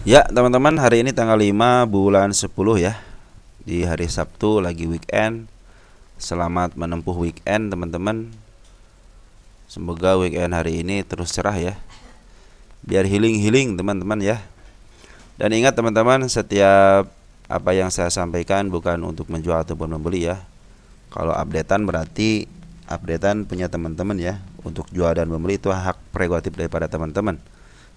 Ya, teman-teman, hari ini tanggal 5 bulan 10 ya. Di hari Sabtu lagi weekend. Selamat menempuh weekend, teman-teman. Semoga weekend hari ini terus cerah ya. Biar healing-healing, teman-teman ya. Dan ingat teman-teman, setiap apa yang saya sampaikan bukan untuk menjual ataupun membeli ya. Kalau updatean berarti updatean punya teman-teman ya. Untuk jual dan membeli itu hak prerogatif daripada teman-teman.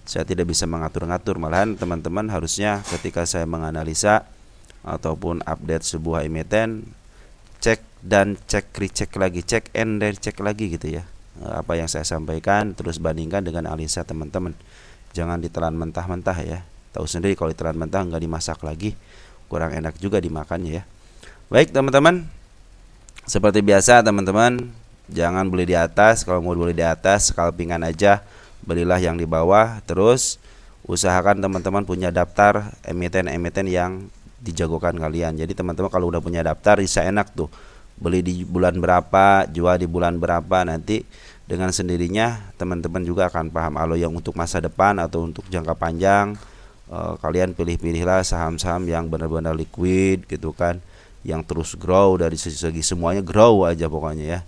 Saya tidak bisa mengatur-ngatur, malahan teman-teman harusnya ketika saya menganalisa ataupun update sebuah emiten, cek dan cek recheck lagi, cek and recheck lagi gitu ya. Apa yang saya sampaikan terus bandingkan dengan analisa teman-teman. Jangan ditelan mentah-mentah ya. Tahu sendiri kalau ditelan mentah nggak dimasak lagi, kurang enak juga dimakannya ya. Baik teman-teman, seperti biasa teman-teman, jangan beli di atas. Kalau mau beli di atas, scalpingan aja, belilah yang di bawah. Terus usahakan teman-teman punya daftar emiten-emiten yang dijagokan kalian. Jadi teman-teman kalau udah punya daftar bisa enak tuh, beli di bulan berapa, jual di bulan berapa. Nanti dengan sendirinya teman-teman juga akan paham. Kalau yang untuk masa depan atau untuk jangka panjang, kalian pilih-pilihlah saham-saham yang benar-benar liquid gitu kan, yang terus grow dari segi semuanya, grow aja pokoknya ya,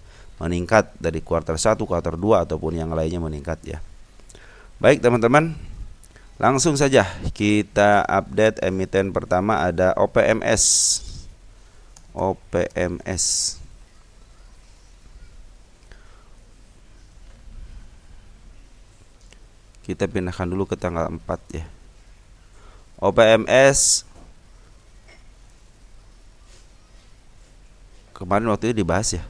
meningkat dari kuartal 1, kuartal 2 ataupun yang lainnya meningkat ya. Baik teman-teman, langsung saja kita update emiten pertama ada OPMS. OPMS. Kita pindahkan dulu ke tanggal 4 ya. OPMS kemarin waktu itu dibahas ya.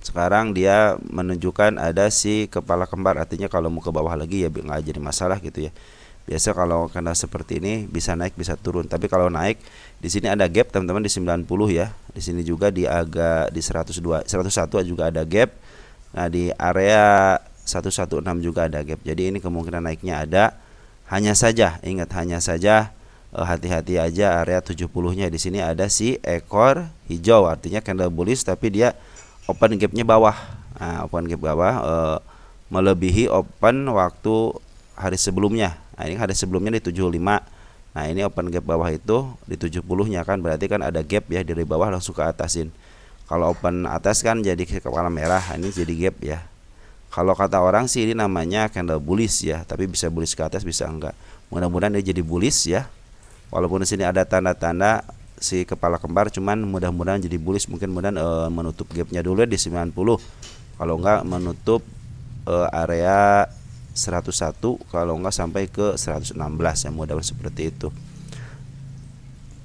Sekarang dia menunjukkan ada si kepala kembar, artinya kalau mau ke bawah lagi ya nggak jadi masalah gitu ya. Biasa kalau kena seperti ini bisa naik bisa turun, tapi kalau naik di sini ada gap teman-teman di 90 ya. Di sini juga di agak di 102, 101 juga ada gap. Nah, di area 116 juga ada gap. Jadi ini kemungkinan naiknya ada. Hanya saja, ingat hanya saja hati-hati aja area 70-nya. Di sini ada si ekor hijau, artinya candle bullish tapi dia open gapnya bawah. Nah, open gap bawah melebihi open waktu hari sebelumnya. Nah, ini hari sebelumnya di 75. Nah, ini open gap bawah itu di 70-nya kan, berarti kan ada gap ya, dari bawah langsung ke atasin. Kalau open atas kan jadi kepala merah, ini jadi gap ya. Kalau kata orang sih ini namanya candle bullish ya, tapi bisa bullish ke atas bisa enggak. Mudah-mudahan dia jadi bullish ya. Walaupun di sini ada tanda-tanda si kepala kembar, cuman mudah-mudahan jadi bullish. Mungkin menutup gapnya dulu di 90. Kalau enggak menutup area 101, kalau enggak sampai ke 116 ya, mudah-mudahan seperti itu.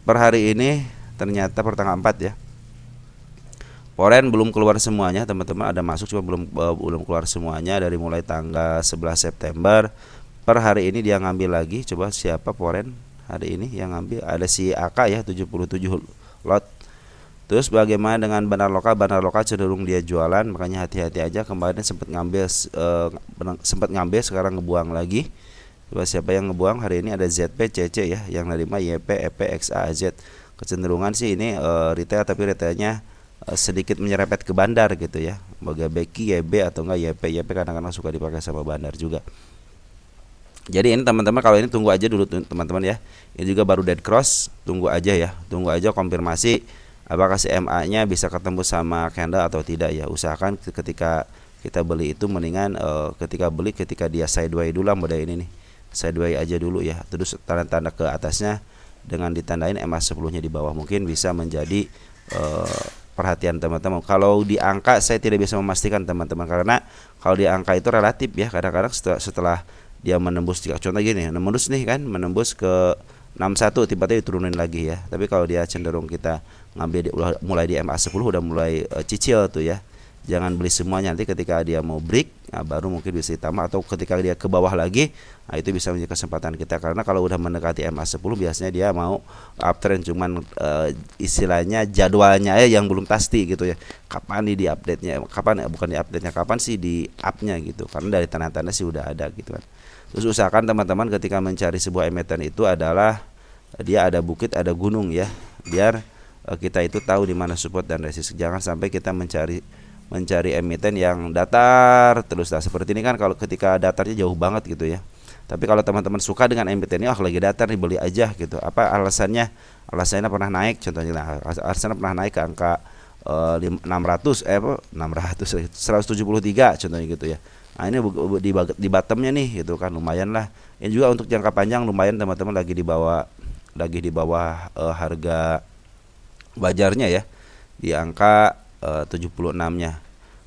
Per hari ini ternyata per tanggal 4 ya, Foreign belum keluar semuanya teman-teman, ada masuk cuma belum keluar semuanya dari mulai tanggal 11 September. Per hari ini dia ngambil lagi, coba siapa Foreign hari ini yang ngambil, ada si AK ya 77 lot. Terus bagaimana dengan bandar lokal? Bandar lokal cenderung dia jualan, makanya hati-hati aja. Kemarin sempat ngambil sekarang ngebuang lagi. Coba siapa yang ngebuang hari ini? Ada ZP, CC ya, yang nerima YP, EP, XA, Z. Kecenderungan sih ini retail, tapi retailnya sedikit menyerempet ke bandar gitu ya. Baga Beki, YB atau enggak YP. YP kadang-kadang suka dipakai sama bandar juga. Jadi ini teman-teman, kalau ini tunggu aja dulu teman-teman ya. Ini juga baru dead cross, tunggu aja ya. Tunggu aja konfirmasi apakah si MA-nya bisa ketemu sama candle atau tidak ya. Usahakan ketika kita beli itu mendingan ketika dia sideways dulu model ini nih. Sideways aja dulu ya. Terus tanda-tanda ke atasnya dengan ditandain MA 10-nya di bawah, mungkin bisa menjadi perhatian teman-teman. Kalau di angka saya tidak bisa memastikan teman-teman, karena kalau di angka itu relatif ya. Kadang-kadang setelah dia menembus, contoh gini, menembus nih kan, menembus ke 61 tiba-tiba diturunin lagi ya. Tapi kalau dia cenderung kita ngambil mulai di MA 10 udah mulai cicil tuh ya. Jangan beli semuanya, nanti ketika dia mau break, nah baru mungkin bisa ditambah, atau ketika dia ke bawah lagi, nah itu bisa menjadi kesempatan kita. Karena kalau udah mendekati MA 10 biasanya dia mau uptrend, cuman istilahnya jadwalnya ya yang belum pasti gitu ya. Kapan nih di update-nya? Kapan bukan di update-nya, kapan sih di up-nya gitu. Karena dari tanda-tanda sih udah ada gitu kan. Terus usahakan teman-teman ketika mencari sebuah emiten itu adalah dia ada bukit, ada gunung ya. Biar kita itu tahu di mana support dan resist. Jangan sampai kita mencari emiten yang datar terus. Nah, seperti ini kan, kalau ketika datarnya jauh banget gitu ya. Tapi kalau teman-teman suka dengan emiten ini, lagi datar nih, beli aja gitu. Apa alasannya? Alasannya pernah naik, contohnya, nah, alasannya pernah naik ke angka 600 600 173 contohnya gitu ya. Nah, ini di bottomnya nih gitu kan, lumayan lah. Ini juga untuk jangka panjang lumayan teman-teman, lagi di bawah harga wajarnya ya, di angka 76-nya.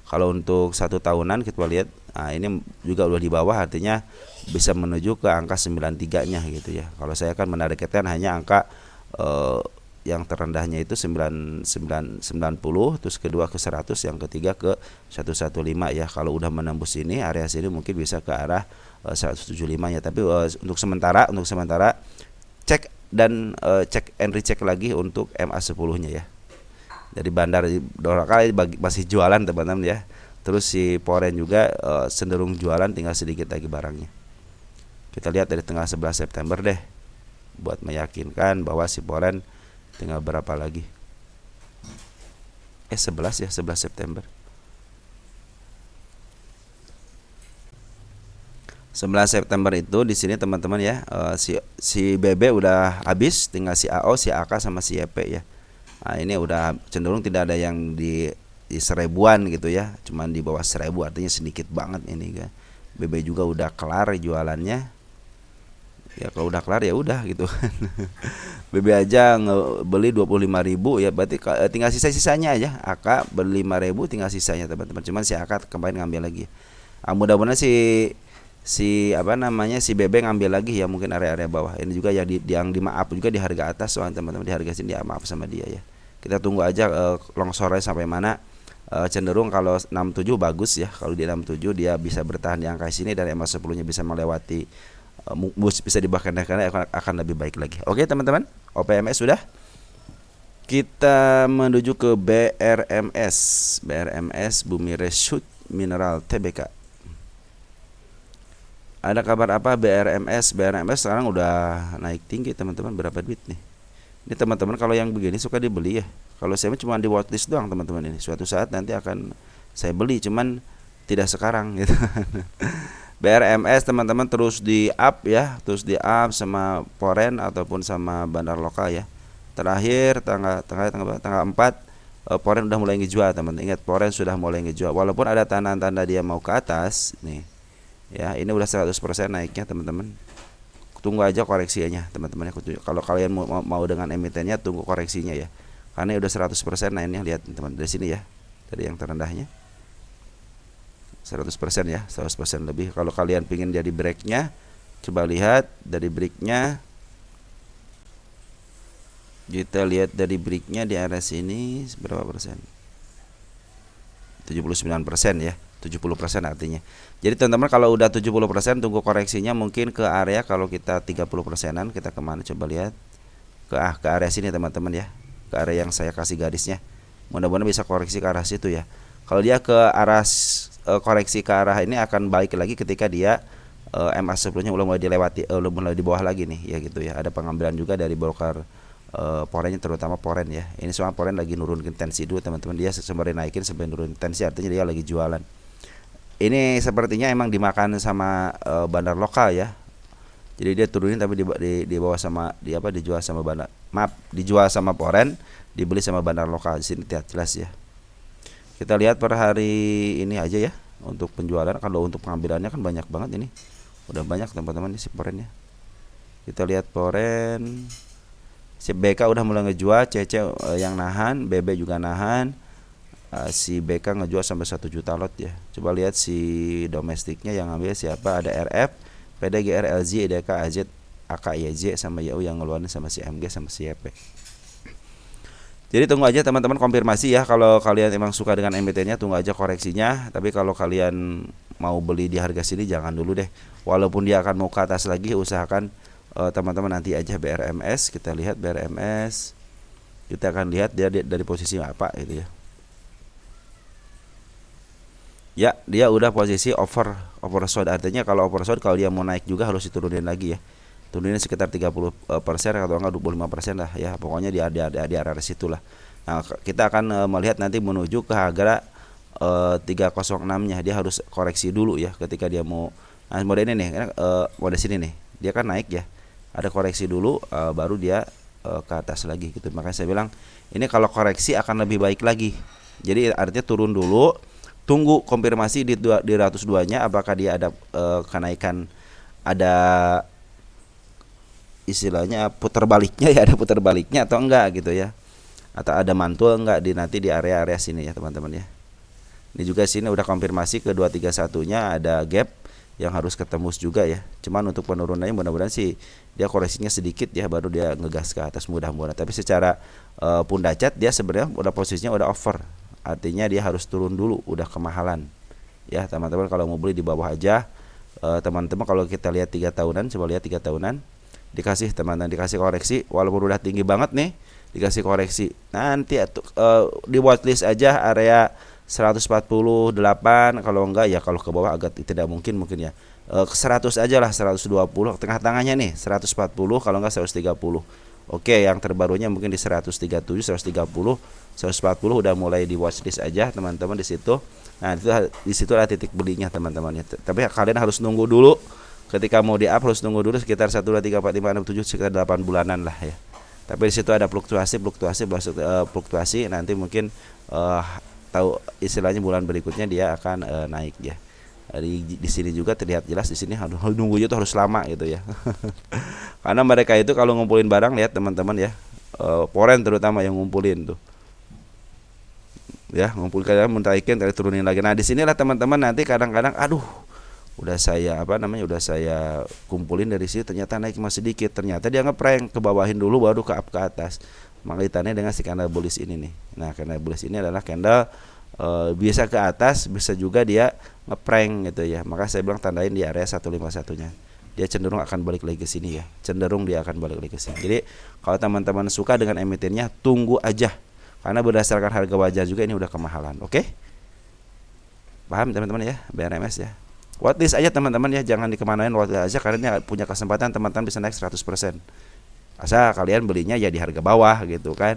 Kalau untuk 1 tahunan kita lihat, nah ini juga udah di bawah, artinya bisa menuju ke angka 93-nya gitu ya. Kalau saya kan menargetkan hanya angka yang terendahnya itu 9990, terus kedua ke 100, yang ketiga ke 115 ya. Kalau udah menembus ini, area sini mungkin bisa ke arah 175-nya. Tapi untuk sementara cek dan cek and recheck lagi untuk MA10-nya ya. Dari bandar Doraka masih jualan teman-teman ya. Terus si Poren juga cenderung jualan, tinggal sedikit lagi barangnya. Kita lihat dari tanggal 11 September deh, buat meyakinkan bahwa si Poren tinggal berapa lagi. 11 September. 11 September itu di sini teman-teman ya, si BB udah habis, tinggal si AO, si AK sama si YP ya. Nah, ini udah cenderung tidak ada yang di seribuan gitu ya, cuman di bawah 1000, artinya sedikit banget ini kan. BB juga udah kelar jualannya. Ya kalau udah kelar ya udah gitu. BB aja beli 25.000 ya, berarti tinggal sisa-sisanya aja. AK beli 5.000, tinggal sisanya teman-teman. Cuman si AK kemarin ngambil lagi. Mudah-mudahan si BB ngambil lagi ya, mungkin area-area bawah. Ini juga yang di maaf juga di harga atas, soalnya teman-teman di harga sini dia maaf sama dia ya. Kita tunggu aja longsornya sampai mana. Cenderung kalau 67 bagus ya. Kalau di 67 dia bisa bertahan di angka sini, dan MA10-nya bisa melewati, bisa dibahkan akan lebih baik lagi. Oke teman-teman, OPMS sudah. Kita menuju ke BRMS Bumi Reshoot Mineral Tbk. Ada kabar apa BRMS sekarang udah naik tinggi teman-teman. Berapa duit nih? Ini teman-teman kalau yang begini suka dibeli ya. Kalau saya cuma di watchlist doang teman-teman, ini suatu saat nanti akan saya beli, cuman tidak sekarang gitu. BRMS teman-teman terus di up ya, terus di up sama Poren ataupun sama bandar lokal ya. Terakhir tanggal 4 Poren udah mulai ngejual teman-teman. Ingat, Poren sudah mulai ngejual walaupun ada tanda-tanda dia mau ke atas nih. Ya, ini udah 100% naiknya teman-teman. Tunggu aja koreksinya teman-teman. Kalau kalian mau dengan emitennya, tunggu koreksinya ya. Karena udah 100% naiknya, lihat teman dari sini ya. Dari yang terendahnya 100% ya, 100% lebih. Kalau kalian pingin jadi breaknya, coba lihat dari breaknya. Kita lihat dari breaknya di area sini berapa persen? 79% ya. 70% artinya. Jadi teman-teman kalau udah 70% tunggu koreksinya, mungkin ke area, kalau kita 30%-an kita kemana coba lihat. Ke area sini teman-teman ya. Ke area yang saya kasih garisnya. Mudah-mudahan bisa koreksi ke arah situ ya. Kalau dia ke arah koreksi ke arah ini akan balik lagi ketika dia MA10-nya udah mulai dilewati, mulai di bawah lagi nih ya gitu ya. Ada pengambilan juga dari broker Porennya, terutama Poren ya. Ini soal Poren lagi nurunin tensi dulu teman-teman. Dia sembari naikin sampai nurunin tensi, artinya dia lagi jualan. Ini sepertinya emang dimakan sama bandar lokal ya. Jadi dia turunin tapi di bawah sama dijual sama dijual sama Poren, dibeli sama bandar lokal. Di sini tidak jelas ya. Kita lihat per hari ini aja ya untuk penjualan. Kalau untuk pengambilannya kan banyak banget ini. Udah banyak teman-teman si Poren ya. Kita lihat Poren. Si BK udah mulai ngejual, CC yang nahan, BB juga nahan. Si BK ngejual sampai 1 juta lot ya. Coba lihat si domestiknya yang ngambil siapa. Ada RF, PDGR, LZ, EDK, AZ, AK, YZ sama YU yang ngeluarin sama si MG sama si YP. Jadi tunggu aja teman-teman konfirmasi ya. Kalau kalian emang suka dengan MBT-nya, tunggu aja koreksinya. Tapi kalau kalian mau beli di harga sini, jangan dulu deh. Walaupun dia akan mau ke atas lagi, usahakan teman-teman nanti aja BRMS. Kita lihat BRMS, kita akan lihat dia dari posisi apa gitu ya. Ya, dia udah posisi oversold. Artinya kalau oversold, kalau dia mau naik juga harus diturunin lagi ya. Turunin sekitar 30% atau enggak 25% lah ya. Pokoknya di area situ lah. Nah, kita akan melihat nanti menuju ke harga 306-nya. Dia harus koreksi dulu ya ketika dia mau Nah mode ini nih, mode sini nih, dia kan naik ya, ada koreksi dulu, baru dia ke atas lagi gitu. Makanya saya bilang ini kalau koreksi akan lebih baik lagi. Jadi artinya turun dulu, tunggu konfirmasi di 202 nya apakah dia ada kenaikan, ada istilahnya putar baliknya ya, ada putar baliknya atau enggak gitu ya, atau ada mantul enggak di nanti di area-area sini ya teman-teman ya. Ini juga sini udah konfirmasi ke 231 nya ada gap yang harus ketembus juga ya. Cuman untuk penurunannya mudah-mudahan sih dia koreksinya sedikit ya, baru dia ngegas ke atas mudah-mudahan. Tapi secara pundacat dia sebenarnya udah posisinya udah over. Artinya dia harus turun dulu, udah kemahalan. Ya, teman-teman kalau mau beli di bawah aja. Teman-teman kalau kita lihat 3 tahunan, coba lihat 3 tahunan. Dikasih teman-teman, dikasih koreksi walaupun udah tinggi banget nih, dikasih koreksi. Nanti di watchlist aja area 148, kalau enggak ya kalau ke bawah agak tidak mungkin ya. 100 aja lah, 120 tengah-tengahnya nih 140, kalau enggak 130. Oke, yang terbarunya mungkin di 137, 130, 140 udah mulai di watchlist aja teman-teman di situ. Nah, itu di situ ada titik belinya teman-teman ya. Tapi kalian harus nunggu dulu. Ketika mau di up harus nunggu dulu sekitar 1 2 3 4 5 6 7 sekitar 8 bulanan lah ya. Tapi di situ ada fluktuasi nanti mungkin tahu istilahnya bulan berikutnya dia akan naik ya. Di sini juga terlihat jelas, di sini harus nunggunya tuh harus lama gitu ya. Karena mereka itu kalau ngumpulin barang, lihat teman-teman ya, foreign terutama yang ngumpulin tuh. Ya, ngumpulin kalian mentaikin kali turunin lagi. Nah, di sinilah teman-teman nanti kadang-kadang aduh, udah saya kumpulin dari sini ternyata naik masih sedikit, ternyata dia ngeprank ke bawahin dulu baru ke up ke atas. Kaitannya dengan si candle bullish ini nih. Nah, candle bullish ini adalah candle bisa ke atas, bisa juga dia ngeprank gitu ya. Maka saya bilang tandain di area 151-nya. Dia cenderung akan balik lagi ke sini ya. Cenderung dia akan balik lagi ke sini. Jadi, kalau teman-teman suka dengan emitennya, tunggu aja. Karena berdasarkan harga wajar juga ini udah kemahalan. Oke? Paham teman-teman ya? BRMS ya. Watchlist aja teman-teman ya, jangan dikemanain, watchlist aja karena punya kesempatan teman-teman bisa naik 100%. Asal kalian belinya ya di harga bawah gitu kan.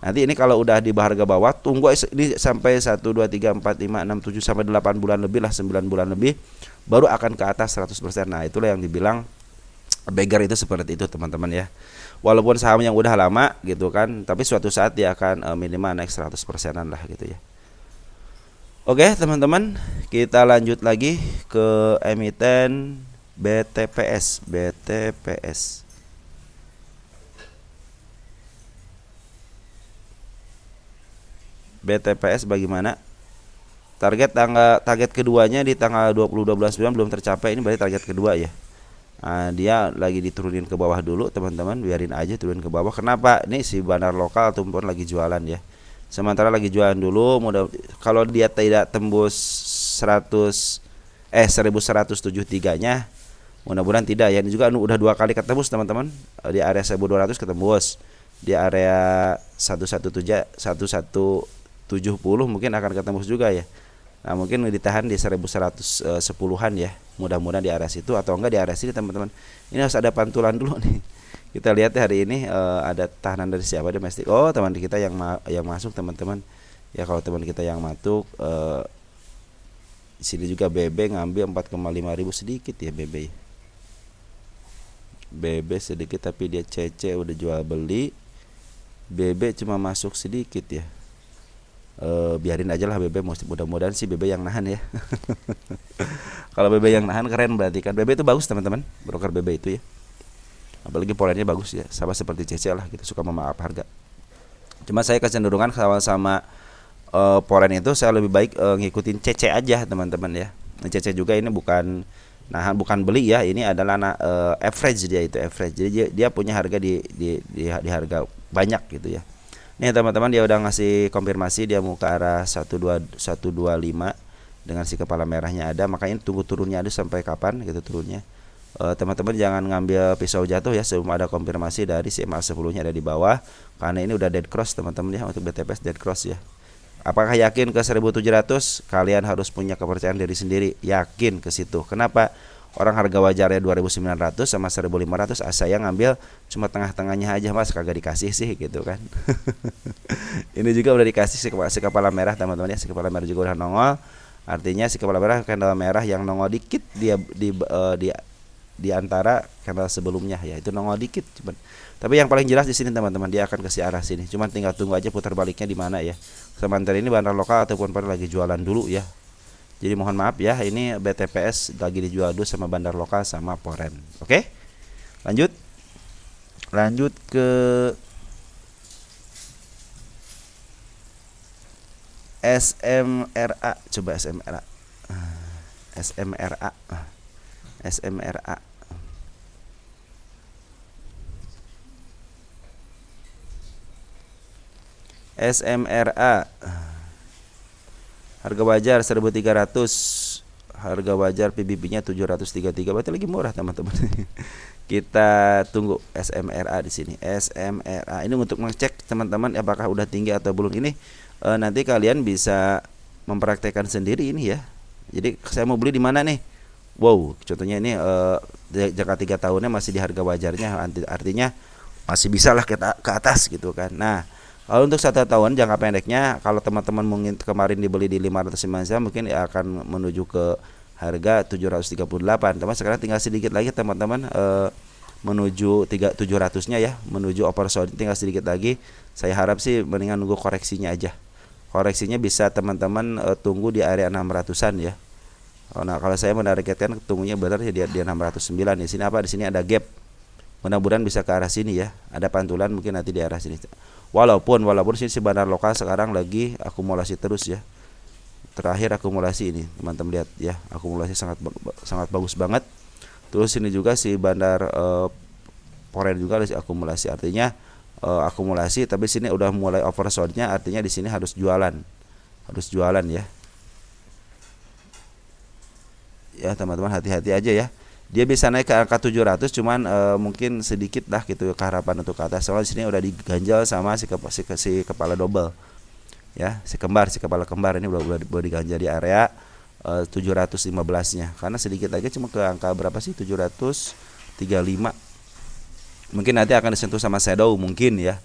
Nanti ini kalau udah di harga bawah, tunggu ini sampai 1 2 3 4 5 6 7 sampai 8 bulan lebih lah, 9 bulan lebih baru akan ke atas 100%. Nah, itulah yang dibilang beggar itu seperti itu teman-teman ya. Walaupun saham yang udah lama gitu kan, tapi suatu saat dia akan minimal naik 100%-an lah gitu ya. Oke, teman-teman, kita lanjut lagi ke emiten BTPS. BTPS bagaimana? Target keduanya di tanggal 20-12 bulan belum tercapai, ini berarti target kedua ya. Nah, dia lagi diturunin ke bawah dulu teman-teman, biarin aja turun ke bawah. Kenapa? Ini si bandar lokal ataupun lagi jualan ya. Sementara lagi jualan dulu, kalau dia tidak tembus 1173-nya, mudah-mudahan tidak ya. Ini juga udah 2 kali ketembus teman-teman. Di area 1200 ketembus. Di area 1170 mungkin akan ketembus juga ya. Nah, mungkin ditahan di 1110-an ya. Mudah-mudahan di area situ atau enggak di area sini teman-teman. Ini harus ada pantulan dulu nih. Kita lihat hari ini ada tahanan dari siapa, domestik. Oh, teman kita yang masuk teman-teman. Ya, kalau teman kita yang masuk sini juga BB ngambil 4,5 ribu sedikit ya BB. BB sedikit tapi dia CC udah jual beli. BB cuma masuk sedikit ya. Biarin aja lah BB, mudah-mudahan sih BB yang nahan ya. Kalau BB yang nahan keren berarti kan. BB itu bagus teman-teman, broker BB itu ya. Apalagi polennya bagus ya, sama seperti CC lah gitu, suka memaaf harga. Cuma saya kecenderungan sama polen itu saya lebih baik ngikutin CC aja teman-teman ya. CC juga ini bukan beli ya, ini adalah average, dia itu average. Jadi dia punya harga di harga banyak gitu ya. Nih teman-teman, dia udah ngasih konfirmasi dia mau ke arah 125 dengan si kepala merahnya ada, makanya tunggu turunnya ada sampai kapan gitu turunnya. Teman-teman jangan ngambil pisau jatuh ya sebelum ada konfirmasi dari si MA 10-nya ada di bawah, karena ini udah dead cross teman-teman ya, untuk BTPS dead cross ya. Apakah yakin ke 1700? Kalian harus punya kepercayaan diri sendiri, yakin ke situ. Kenapa? Orang harga wajarnya 2.900 sama 1.500, saya ngambil cuma tengah-tengahnya aja, Mas, kagak dikasih sih gitu kan. Ini juga udah dikasih si kepala merah teman-teman ya, si kepala merah juga udah nongol. Artinya si kepala merah candle merah yang nongol dikit dia di antara candle sebelumnya ya, itu nongol dikit cuman. Tapi yang paling jelas di sini teman-teman, dia akan ke arah sini. Cuman tinggal tunggu aja putar baliknya di mana ya. Sementara ini bandar lokal ataupun pada lagi jualan dulu ya. Jadi mohon maaf ya, ini BTPS lagi dijual dulu sama bandar lokal sama Foreign. Oke? Lanjut. Lanjut ke SMRA. Coba SMRA. SMRA. SMRA. SMRA. Harga wajar 1.300. Harga wajar PBB-nya 733. Berarti lagi murah, teman-teman. Kita tunggu SMRA di sini. SMRA ini untuk mengecek teman-teman apakah udah tinggi atau belum. Ini nanti kalian bisa mempraktekkan sendiri ini ya. Jadi saya mau beli di mana nih? Wow, contohnya ini jangka 3 tahunnya masih di harga wajarnya, artinya masih bisa lah ke atas gitu kan. Nah, kalau untuk 1 tahun jangka pendeknya, kalau teman-teman mungkin kemarin dibeli di 590 mungkin ya akan menuju ke harga 738. Teman sekarang tinggal sedikit lagi teman-teman menuju 700-nya ya, menuju oversold tinggal sedikit lagi. Saya harap sih mendingan nunggu koreksinya aja. Koreksinya bisa teman-teman tunggu di area 600-an ya. Nah, kalau saya menargetkan tunggunya benar ya di 609. Di sini apa? Di sini ada gap. Mudah-mudahan bisa ke arah sini ya. Ada pantulan mungkin nanti di arah sini. Walaupun sini si bandar lokal sekarang lagi akumulasi terus ya. Terakhir akumulasi ini, teman-teman lihat ya, akumulasi sangat bagus banget. Terus ini juga si bandar Foreign juga ada akumulasi. Artinya akumulasi, tapi sini udah mulai oversold-nya, artinya di sini harus jualan. Harus jualan ya. Ya teman-teman, hati-hati aja ya. Dia bisa naik ke angka 700, cuman mungkin sedikit lah gitu keharapan untuk ke atas. Soalnya di sini udah diganjal sama si kepala double. Ya, si kepala kembar ini udah diganjal di area 715-nya. Karena sedikit aja cuma ke angka berapa sih? 735. Mungkin nanti akan disentuh sama shadow mungkin ya.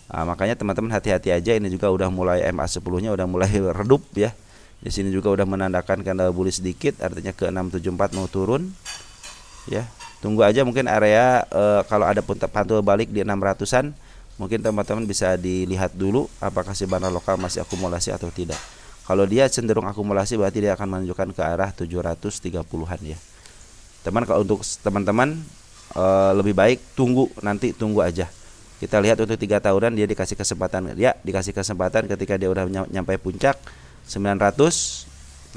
Nah, makanya teman-teman hati-hati aja, ini juga udah mulai MA10-nya udah mulai redup ya. Di sini juga udah menandakan candle bullish sedikit, artinya ke 674 mau turun. Ya, tunggu aja mungkin area kalau ada pantul balik di 600-an, mungkin teman-teman bisa dilihat dulu apakah si bandar lokal masih akumulasi atau tidak. Kalau dia cenderung akumulasi berarti dia akan menunjukkan ke arah 730-an ya. Kalau untuk teman-teman lebih baik tunggu aja. Kita lihat untuk 3 tahunan dia dikasih kesempatan. Ya, dikasih kesempatan ketika dia udah nyampe puncak 900,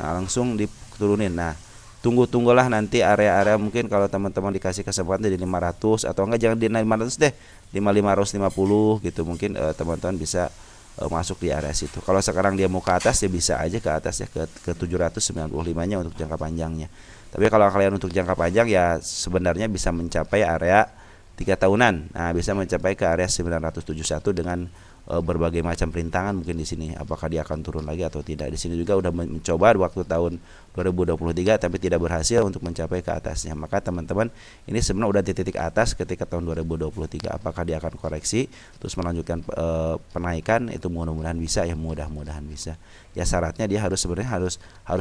nah langsung diturunin. Nah, tunggulah nanti area-area mungkin kalau teman-teman dikasih kesempatan di 500 atau enggak jangan di 500 deh, 550 gitu mungkin teman-teman bisa masuk di area situ. Kalau sekarang dia mau ke atas ya bisa aja ke atas ya ke 795-nya untuk jangka panjangnya. Tapi kalau kalian untuk jangka panjang ya sebenarnya bisa mencapai area 3 tahunan. Nah, bisa mencapai ke area 971 dengan berbagai macam perintangan mungkin di sini. Apakah dia akan turun lagi atau tidak? Di sini juga udah mencoba waktu tahun 2023 tapi tidak berhasil untuk mencapai ke atasnya. Maka teman-teman ini sebenarnya udah di titik atas ketika tahun 2023. Apakah dia akan koreksi terus melanjutkan penaikan? Itu mudah-mudahan bisa ya, mudah-mudahan bisa. Ya syaratnya dia harus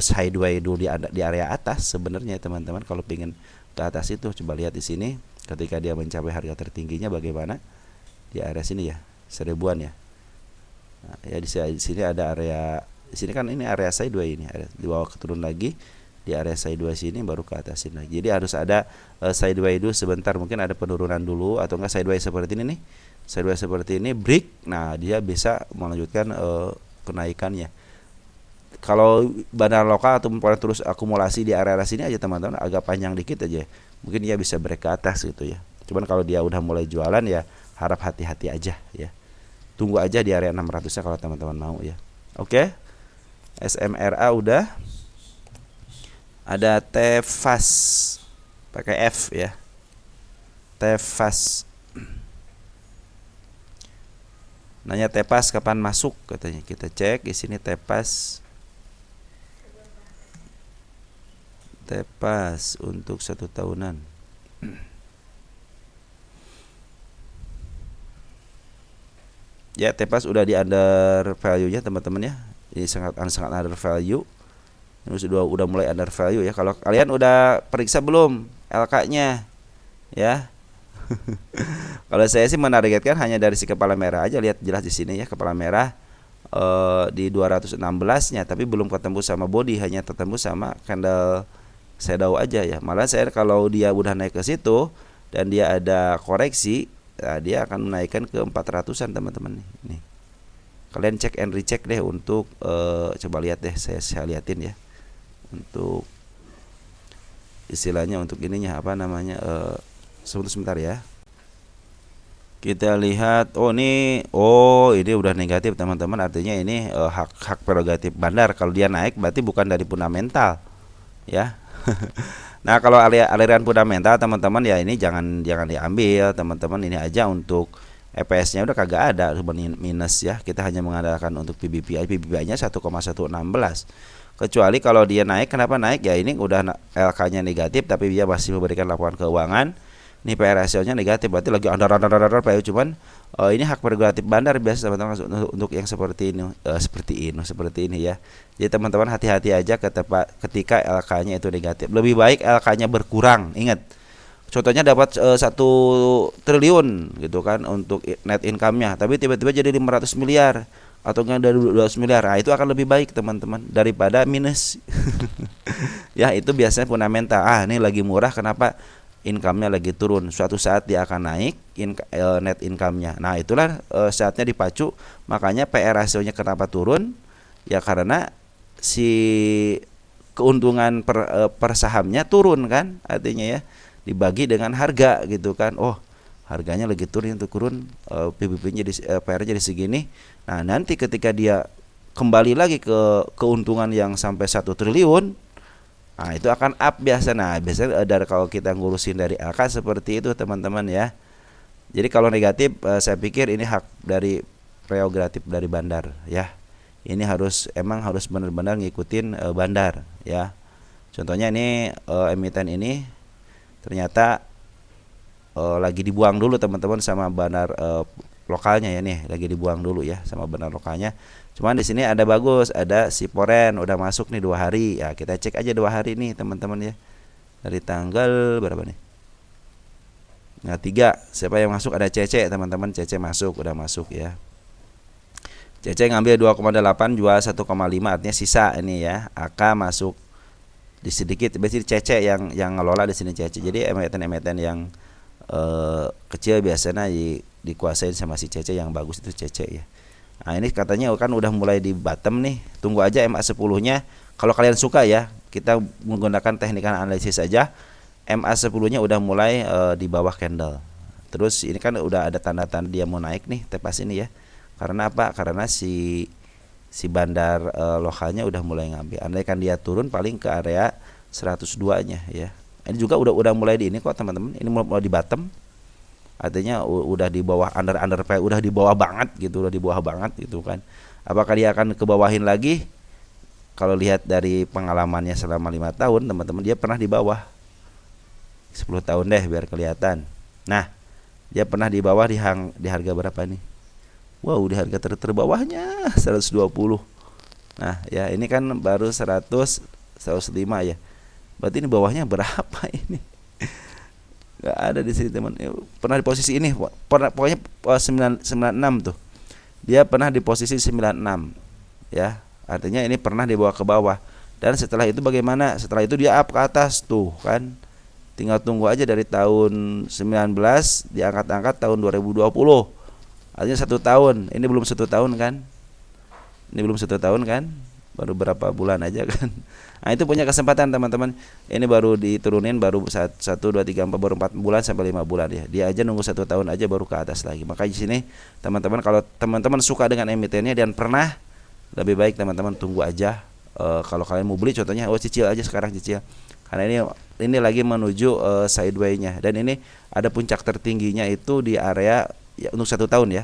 sideways dulu di area atas sebenarnya teman-teman kalau pengen ke atas itu. Coba lihat di sini ketika dia mencapai harga tertingginya bagaimana di area sini ya. 1000-an ya. Nah, ya di sini ada area, di sini kan ini area sideways ini, di bawah turun lagi di area sideways sini baru ke atas sini. Jadi harus ada sideways dulu sebentar, mungkin ada penurunan dulu atau enggak sideways seperti ini nih. Sideways seperti ini break, nah dia bisa melanjutkan kenaikannya. Kalau bandar lokal atau terus akumulasi di area sini aja teman-teman, agak panjang dikit aja, mungkin dia bisa break ke atas gitu ya. Cuman kalau dia udah mulai jualan ya harap hati-hati aja ya. Tunggu aja di area 600-nya kalau teman-teman mau ya. Oke. SMRA udah. Ada Tefas pakai F ya. Tefas. Nanya Tefas kapan masuk katanya. Kita cek di sini Tefas. Tefas untuk 1 tahunan. Ya, Tefas udah di under value-nya teman-teman ya. Ini sangat under value. Ini udah mulai under value ya. Kalau kalian udah periksa belum LK-nya ya? Kalau saya sih menargetkan hanya dari si kepala merah aja, lihat jelas di sini ya, kepala merah di 216-nya, tapi belum ketemu sama body, hanya ketemu sama candle shadow aja ya. Malah saya kalau dia udah naik ke situ dan dia ada koreksi, nah dia akan menaikkan ke 400-an teman-teman nih. Kalian cek and recheck deh untuk coba lihat deh, saya liatin ya. Untuk istilahnya untuk ininya apa namanya sebentar ya. Kita lihat, ini udah negatif teman-teman, artinya ini hak prerogatif bandar. Kalau dia naik berarti bukan dari fundamental ya. Nah, kalau aliran fundamental teman-teman ya ini jangan diambil teman-teman, ini aja untuk EPS-nya udah kagak ada minus ya. Kita hanya mengandalkan untuk PBPI-nya 1,116. Kecuali kalau dia naik, kenapa naik? Ya ini udah LK-nya negatif tapi dia masih memberikan laporan keuangan. Ini PR ratio-nya negatif, berarti lagi under PU, cuman ini hak prerogatif bandar biasa teman-teman untuk yang seperti ini ya. Jadi teman-teman hati-hati aja ketika LK-nya itu negatif. Lebih baik LK-nya berkurang. Ingat, contohnya dapat 1 triliun gitu kan untuk net income-nya, tapi tiba-tiba jadi 500 miliar atau enggak dari 200 miliar. Nah, itu akan lebih baik teman-teman daripada minus. Ya, itu biasanya fundamental. Ini lagi murah, kenapa? Income-nya lagi turun. Suatu saat dia akan naik net income-nya. Nah, itulah saatnya dipacu. Makanya PR ratio-nya kenapa turun? Ya karena si keuntungan per sahamnya turun kan, artinya ya dibagi dengan harga gitu kan. Harganya lagi turun, PBB-nya PR-nya jadi segini. Nah, nanti ketika dia kembali lagi ke keuntungan yang sampai 1 triliun, nah itu akan up biasa. Nah, biasanya dari kalau kita ngurusin dari AK seperti itu teman-teman ya. Jadi kalau negatif saya pikir ini hak dari prerogatif dari bandar ya. Ini harus benar-benar ngikutin bandar ya. Contohnya ini emiten ini ternyata lagi dibuang dulu teman-teman sama bandar lokalnya ya nih, lagi dibuang dulu ya sama bandar lokalnya. Cuman di sini ada bagus, ada si Poren udah masuk nih 2 hari. Ya, kita cek aja 2 hari nih teman-teman ya. Dari tanggal berapa nih? Nah, 3. Siapa yang masuk? Ada CC teman-teman, CC udah masuk ya. CC ngambil 2,8, jual 1,5, artinya sisa ini ya. AK masuk di sedikit, biasanya CC yang ngelola di sini CC. Jadi emiten-emiten yang kecil biasanya dikuasain sama si CC, yang bagus itu CC ya. Nah, ini katanya kan udah mulai di bottom nih. Tunggu aja MA10-nya. Kalau kalian suka ya, kita menggunakan teknik analisis saja. MA10-nya udah mulai di bawah candle. Terus ini kan udah ada tanda-tanda dia mau naik nih, tepas ini ya. Karena apa? Karena si bandar lokalnya udah mulai ngambil. Andaikan dia turun paling ke area 102-nya ya. Ini juga udah mulai di ini kok teman-teman. Ini mulai di bottom. Artinya udah di bawah under udah di bawah banget gitu kan. Apakah dia akan ke bawahin lagi? Kalau lihat dari pengalamannya selama 5 tahun teman-teman, dia pernah di bawah 10 tahun deh biar kelihatan. Nah, dia pernah di bawah di harga berapa nih? Wow, di harga terbawahnya 120. Nah ya, ini kan baru 105 ya. Berarti ini bawahnya berapa ini? Gak ada di sini teman. Pernah di posisi ini, pokoknya 96 tuh. Dia pernah di posisi 96 ya. Artinya ini pernah dibawa ke bawah. Dan setelah itu bagaimana? Setelah itu dia up ke atas tuh kan. Tinggal tunggu aja dari tahun 19 diangkat-angkat tahun 2020. Artinya 1 tahun. Ini belum 1 tahun kan? Baru berapa bulan aja kan. Nah, itu punya kesempatan teman-teman. Ini baru diturunin baru 1, 2, 3, 4, baru 4 bulan sampai 5 bulan ya. Dia aja nunggu 1 tahun aja baru ke atas lagi. Maka di sini teman-teman, kalau teman-teman suka dengan emitennya dan pernah, lebih baik teman-teman tunggu aja. Kalau kalian mau beli contohnya, cicil aja sekarang, cicil. Karena ini lagi menuju sideway-nya, dan ini ada puncak tertingginya itu di area ya, untuk 1 tahun ya.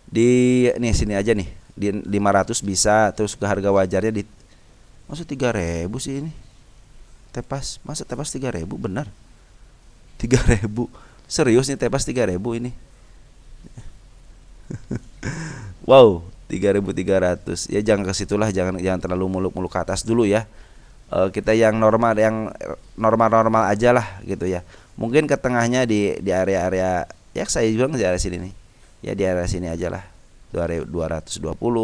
Di sini aja nih. Di 500 bisa, terus ke harga wajarnya di masa 3.000 sih ini. Masa tepas 3.000 benar? 3.000. Serius nih tepas 3.000 ini. Wow, 3.300. Ya jangan ke situlah, jangan jangan terlalu muluk-muluk ke atas dulu ya. Kita yang normal aja lah gitu ya. Mungkin ke tengahnya di area-area ya saya bilang di area sini nih. Ya di area sini aja lah. 220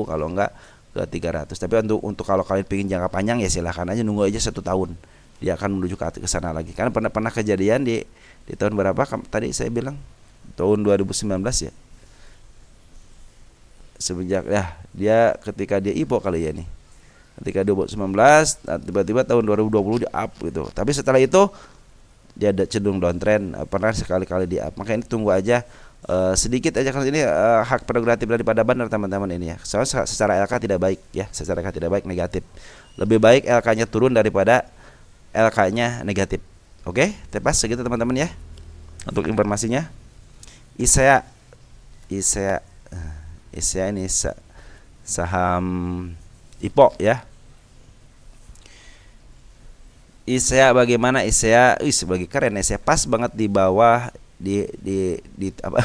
kalau enggak ke 300. Tapi untuk kalau kalian pengen jangka panjang ya silahkan aja, nunggu aja 1 tahun. Dia akan menuju ke sana lagi. Karena pernah kejadian di tahun berapa tadi saya bilang? Tahun 2019 ya. Semenjak ya dia ketika dia IPO kali ya nih, ketika 2019 tiba-tiba tahun 2020 dia up gitu, tapi setelah itu dia ada cenderung downtrend, pernah sekali-kali di up. Makanya ini tunggu aja, sedikit aja karena ini hak prerogatif daripada bandar teman-teman ini ya. Soalnya secara LK tidak baik ya, secara LK tidak baik, negatif. Lebih baik LK-nya turun daripada LK-nya negatif. Oke, tepas segitu teman-teman ya untuk informasinya. ISEA ini saham IPO ya. ISEA bagaimana ISEA? Sebagai keren ISEA, pas banget di bawah di apa?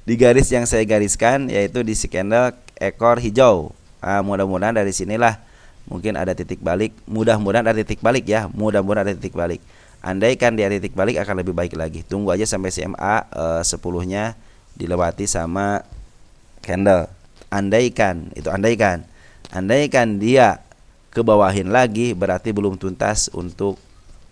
Di garis yang saya gariskan, yaitu di si candle ekor hijau. Nah, mudah-mudahan dari sinilah mungkin ada titik balik. Mudah-mudahan ada titik balik ya. Mudah-mudahan ada titik balik. Andaikan dia titik balik akan lebih baik lagi. Tunggu aja sampai CMA 10-nya dilewati sama candle. Andaikan dia kebawahin lagi, berarti belum tuntas untuk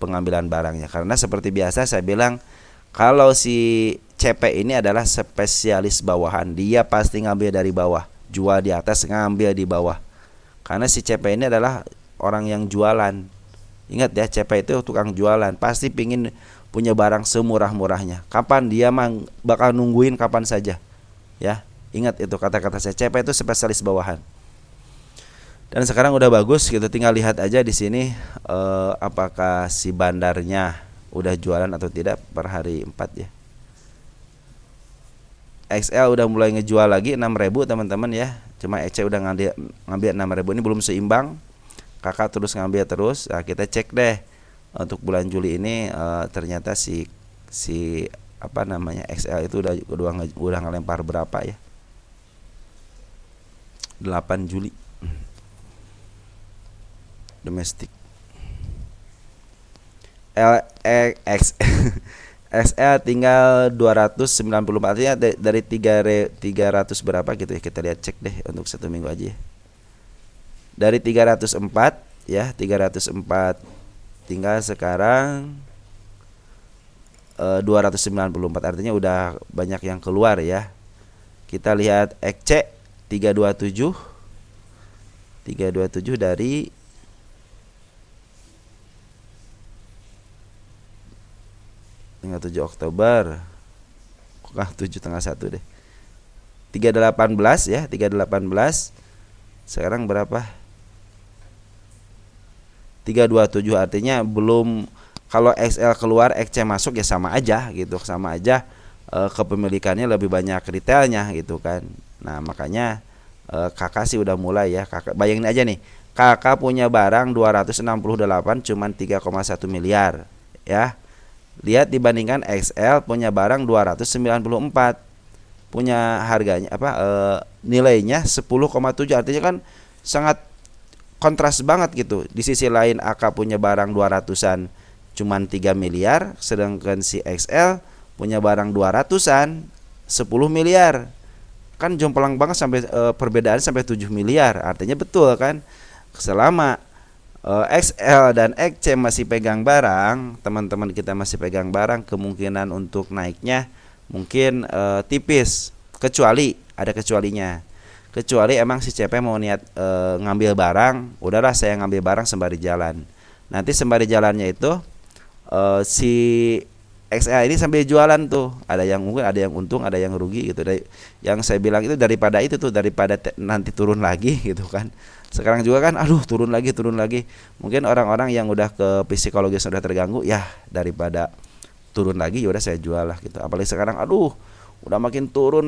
pengambilan barangnya. Karena seperti biasa saya bilang, kalau si CP ini adalah spesialis bawahan, dia pasti ngambil dari bawah, jual di atas, ngambil di bawah. Karena si CP ini adalah orang yang jualan. Ingat ya, CP itu tukang jualan, pasti pingin punya barang semurah-murahnya. Kapan dia bakal nungguin kapan saja. Ya, ingat itu kata-kata saya. CP itu spesialis bawahan. Dan sekarang udah bagus gitu, tinggal lihat aja di sini apakah si bandarnya udah jualan atau tidak per hari 4 ya. XL udah mulai ngejual lagi 6.000 teman-teman ya. Cuma EC udah ngambil 6.000, ini belum seimbang. Kakak terus ngambil terus. Nah, kita cek deh untuk bulan Juli ini ternyata si apa namanya XL itu udah ngelempar berapa ya? 8 Juli. Domestik. XL tinggal 294, artinya dari 300 berapa gitu ya. Kita lihat, cek deh untuk 1 minggu aja ya. Dari 304 ya, 304 tinggal sekarang 294, artinya udah banyak yang keluar ya. Kita lihat XC 327 dari 7 Oktober, 7 tanggal 1 deh. 318 ya, 318. Sekarang berapa? 327, artinya belum. Kalau XL keluar, XC masuk ya sama aja gitu, sama aja. Kepemilikannya lebih banyak retailnya gitu kan. Nah, makanya kakak sih udah mulai ya. Kakak bayangin aja nih, kakak punya barang 268 cuman 3,1 miliar ya. Lihat dibandingkan XL punya barang 294, punya harganya nilainya 10,7, artinya kan sangat kontras banget gitu. Di sisi lain AK punya barang 200-an cuman 3 miliar, sedangkan si XL punya barang 200-an 10 miliar. Kan jomplang banget, sampai perbedaan sampai 7 miliar. Artinya betul kan, selama XL dan XC masih pegang barang, teman-teman kita masih pegang barang, kemungkinan untuk naiknya mungkin tipis, kecuali ada kecualinya. Kecuali emang si CP mau niat ngambil barang, udahlah saya ngambil barang sembari jalan. Nanti sembari jalannya itu si XL ini sambil jualan tuh, ada yang mungkin ada yang untung, ada yang rugi gitu. Yang saya bilang itu daripada nanti turun lagi gitu kan. Sekarang juga kan turun lagi. Mungkin orang-orang yang udah ke psikologis sudah terganggu, ya daripada turun lagi ya udah saya jual lah gitu. Apalagi sekarang udah makin turun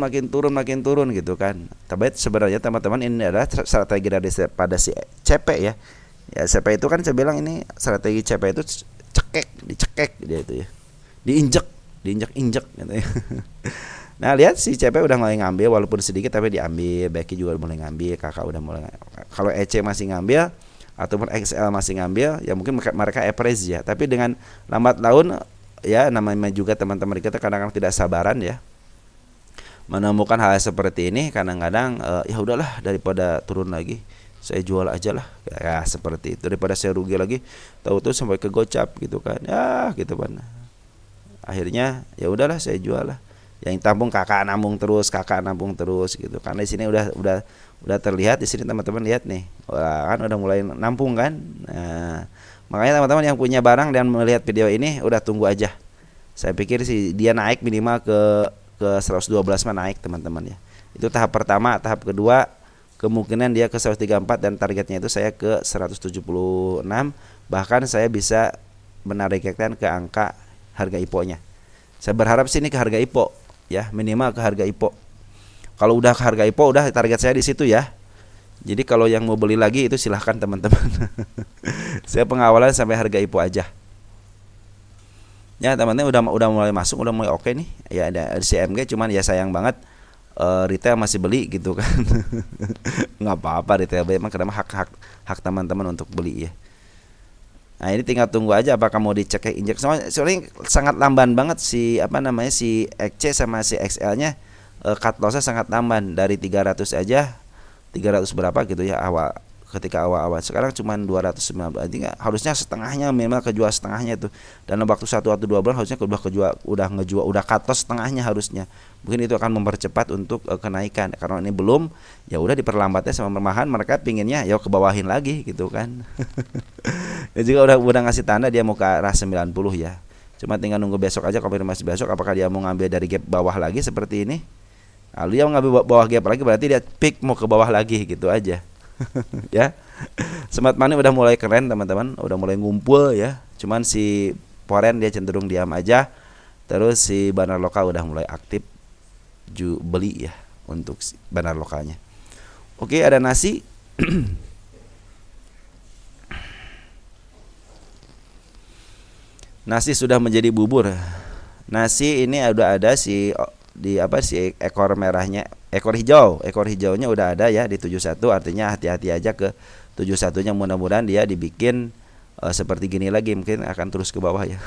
gitu kan. Tapi sebenarnya teman-teman, ini adalah strategi daripada si CP ya. Ya CP itu kan saya bilang, ini strategi CP itu dicekek dia itu ya. Diinjek gitu ya. Nah lihat si CP udah mulai ngambil walaupun sedikit tapi diambil, Becky juga mulai ngambil, kakak udah mulai. Kalau EC masih ngambil ataupun XL masih ngambil, ya mungkin mereka average ya. Tapi dengan lambat laun ya, namanya juga teman-teman kita kadang-kadang tidak sabaran ya menemukan hal seperti ini. Kadang-kadang ya udahlah, daripada turun lagi saya jual aja lah ya, seperti itu, daripada saya rugi lagi tahu-tahu sampai ke gocap gitu kan ya, gitu kan. Akhirnya ya udahlah saya jual lah. Yang tampung kakak nabung terus gitu. Karena di sini udah terlihat di sini teman-teman, lihat nih. Wah, kan udah mulai nampung kan. Nah, makanya teman-teman yang punya barang dan melihat video ini udah tunggu aja. Saya pikir sih dia naik minimal ke 112 mah naik teman-teman ya. Itu tahap pertama. Tahap kedua kemungkinan dia ke 134 dan targetnya itu saya ke 176. Bahkan saya bisa menargetkan ke angka harga IPO-nya. Saya berharap sini ke harga IPO ya, minimal ke harga IPO. Kalau udah ke harga IPO udah target saya di situ ya. Jadi kalau yang mau beli lagi itu silahkan teman-teman. Saya pengawalan sampai harga IPO aja. Ya teman-teman udah mulai masuk, udah mulai oke nih. Ya ada CMG, cuman ya sayang banget retail masih beli gitu kan. Nggak apa-apa retail beli, emang karena hak teman-teman untuk beli ya. Nah ini tinggal tunggu aja apakah mau dicek injek. Soalnya sangat lamban banget si si XC sama si XL-nya, cut loss-nya sangat lamban, dari 300 aja 300 berapa gitu ya ketika awal-awal. Sekarang cuma 219. Jadi harusnya setengahnya, minimal kejual setengahnya itu. Dalam waktu 1 atau 2 bulan harusnya udah cut loss setengahnya harusnya. Mungkin itu akan mempercepat untuk kenaikan. Karena ini belum, ya udah diperlambatnya sama permahan, mereka pinginnya ya ke bawahin lagi gitu kan. Dia juga udah ngasih tanda dia mau ke arah 90 ya. Cuma tinggal nunggu besok aja, konfirmasi besok apakah dia mau ngambil dari gap bawah lagi seperti ini. Lalu dia mau ngambil bawah gap lagi, berarti dia pick mau ke bawah lagi gitu aja. Ya. Smart money udah mulai keren teman-teman, udah mulai ngumpul ya. Cuman si foreign dia cenderung diam aja. Terus si bandar lokal udah mulai aktif beli ya untuk si bandar lokalnya. Oke, ada nasi. Nasi sudah menjadi bubur. Nasi ini udah ada si ekor merahnya, ekor hijaunya udah ada ya di 71, artinya hati-hati aja ke 71-nya, mudah-mudahan dia dibikin seperti gini lagi, mungkin akan terus ke bawah ya.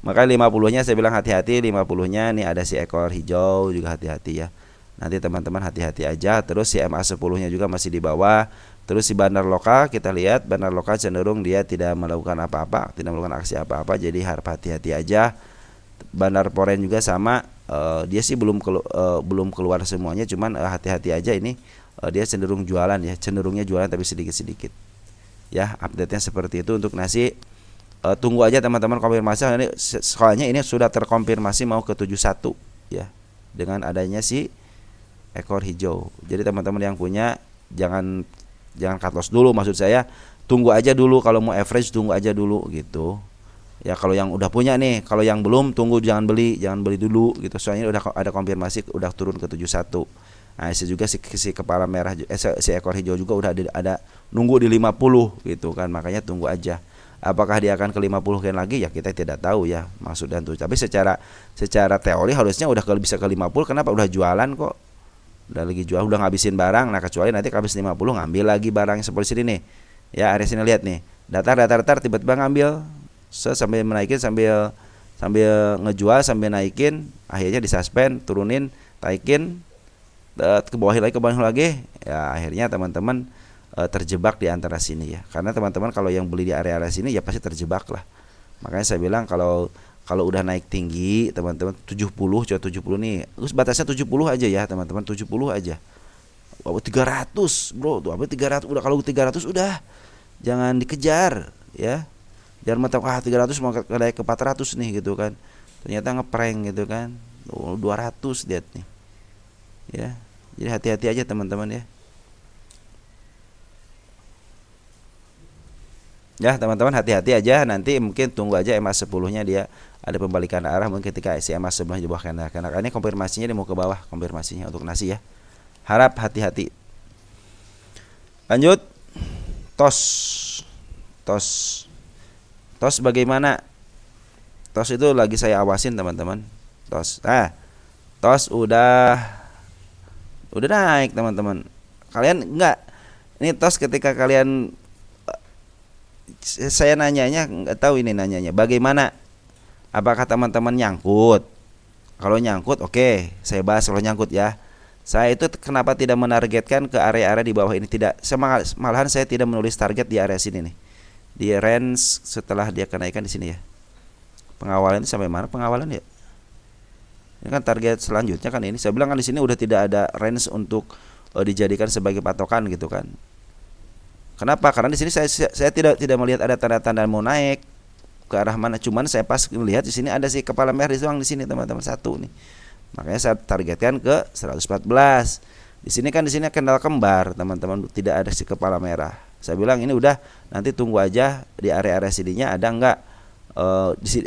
Maka 50-nya saya bilang hati-hati, 50-nya nih ada si ekor hijau juga hati-hati ya. Nanti teman-teman hati-hati aja. Terus si MA10-nya juga masih di bawah. Terus si bandar lokal, kita lihat bandar lokal cenderung dia tidak melakukan apa-apa, tidak melakukan aksi apa-apa, jadi harap hati-hati aja. Bandar foreign juga sama, dia sih belum keluar semuanya, cuman hati-hati aja ini, dia cenderung jualan ya, cenderungnya jualan tapi sedikit-sedikit. Ya, update-nya seperti itu untuk nasi. Tunggu aja teman-teman konfirmasi, ini soalnya ini sudah terkonfirmasi mau ke 71 ya, dengan adanya si ekor hijau. Jadi teman-teman yang punya jangan cut loss dulu, maksud saya tunggu aja dulu, kalau mau average tunggu aja dulu gitu. Ya kalau yang udah punya nih, kalau yang belum tunggu, jangan beli dulu gitu. Soalnya udah ada konfirmasi udah turun ke 71. Nah, itu juga si kepala merah si ekor hijau juga udah ada nunggu di 50 gitu kan. Makanya tunggu aja. Apakah dia akan ke 50 kan lagi ya kita tidak tahu ya, maksud dan tujuan. Tapi secara teori harusnya udah bisa ke 50, kenapa udah jualan kok? Udah lagi jual, udah ngabisin barang. Nah kecuali nanti habis 50 ngambil lagi barang seperti sini nih. Ya area sini lihat nih, datar tiba-tiba ngambil sambil menaikin, sambil ngejual sambil naikin, akhirnya disuspend, turunin, naikin, ke bawah lagi. Ya akhirnya teman-teman terjebak di antara sini ya. Karena teman-teman kalau yang beli di area-area sini ya pasti terjebak lah. Makanya saya bilang kalau udah naik tinggi teman-teman 70 nih, terus batasnya 70 aja ya teman-teman, 70 aja. 300 bro, tuh apa 300, udah kalau 300 udah jangan dikejar ya. Jangan mentang 300 mau naik ke 400 nih gitu kan. Ternyata ngeprank gitu kan. 200 lihat nih. Ya. Jadi hati-hati aja teman-teman ya. Ya teman-teman hati-hati aja, nanti mungkin tunggu aja MA10-nya dia ada pembalikan arah, mungkin ketika si MA11 di bawah karena ini konfirmasinya dia mau ke bawah, konfirmasinya untuk nasi ya. Harap hati-hati. Lanjut. TOS bagaimana? TOS itu lagi saya awasin teman-teman. TOS tos udah naik teman-teman. Kalian enggak, ini tos ketika kalian saya nanyanya nggak tahu ini nanyanya bagaimana, apakah teman-teman nyangkut? Kalau nyangkut oke, saya bahas kalau nyangkut ya. Saya itu kenapa tidak menargetkan ke area-area di bawah ini, tidak. Malahan saya tidak menulis target di area sini nih. Di range setelah dia kenaikan di sini ya. Pengawalan itu sampai mana pengawalan ya? Ini kan target selanjutnya kan ini. Saya bilang kan di sini udah tidak ada range untuk dijadikan sebagai patokan gitu kan. Kenapa? Karena di sini saya tidak melihat ada tanda-tanda mau naik ke arah mana. Cuman saya pas melihat di sini ada si kepala merah di sini teman-teman satu nih. Makanya saya targetkan ke 114. Di sini candle kembar, teman-teman, tidak ada si kepala merah. Saya bilang ini udah, nanti tunggu aja di area-area sininya ada enggak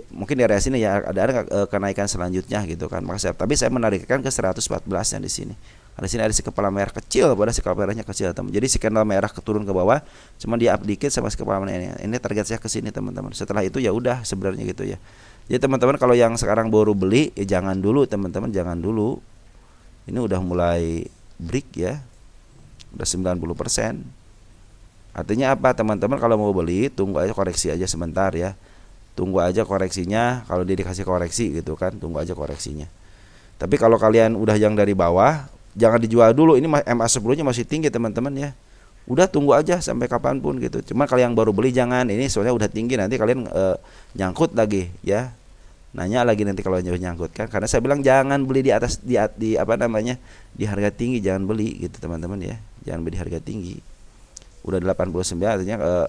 mungkin di area sini ya ada kenaikan selanjutnya gitu kan. Tapi saya menargetkan ke 114 yang di sini. Di sini ada si kepala merah kecil, pada si kepala merahnya kecil, teman. Jadi si candle merah turun ke bawah, cuma dia up dikit sama si kepala merah ini. Ini target saya ke sini, teman-teman. Setelah itu ya udah sebenarnya gitu ya. Jadi teman-teman kalau yang sekarang baru beli ya jangan dulu teman-teman, jangan dulu. Ini udah mulai break ya. Udah 90%. Artinya apa teman-teman, kalau mau beli tunggu aja, koreksi aja sebentar ya. Tunggu aja koreksinya, kalau dia dikasih koreksi gitu kan, tunggu aja koreksinya. Tapi kalau kalian udah yang dari bawah, jangan dijual dulu. Ini MA10-nya masih tinggi teman-teman ya. Udah tunggu aja sampai kapanpun gitu. Cuma kalau yang baru beli jangan, ini soalnya udah tinggi, nanti kalian nyangkut lagi ya. Nanya lagi nanti kalau nyangkut kan. Karena saya bilang jangan beli di atas di apa namanya? Di harga tinggi jangan beli gitu teman-teman ya. Jangan beli di harga tinggi. Udah 89 artinya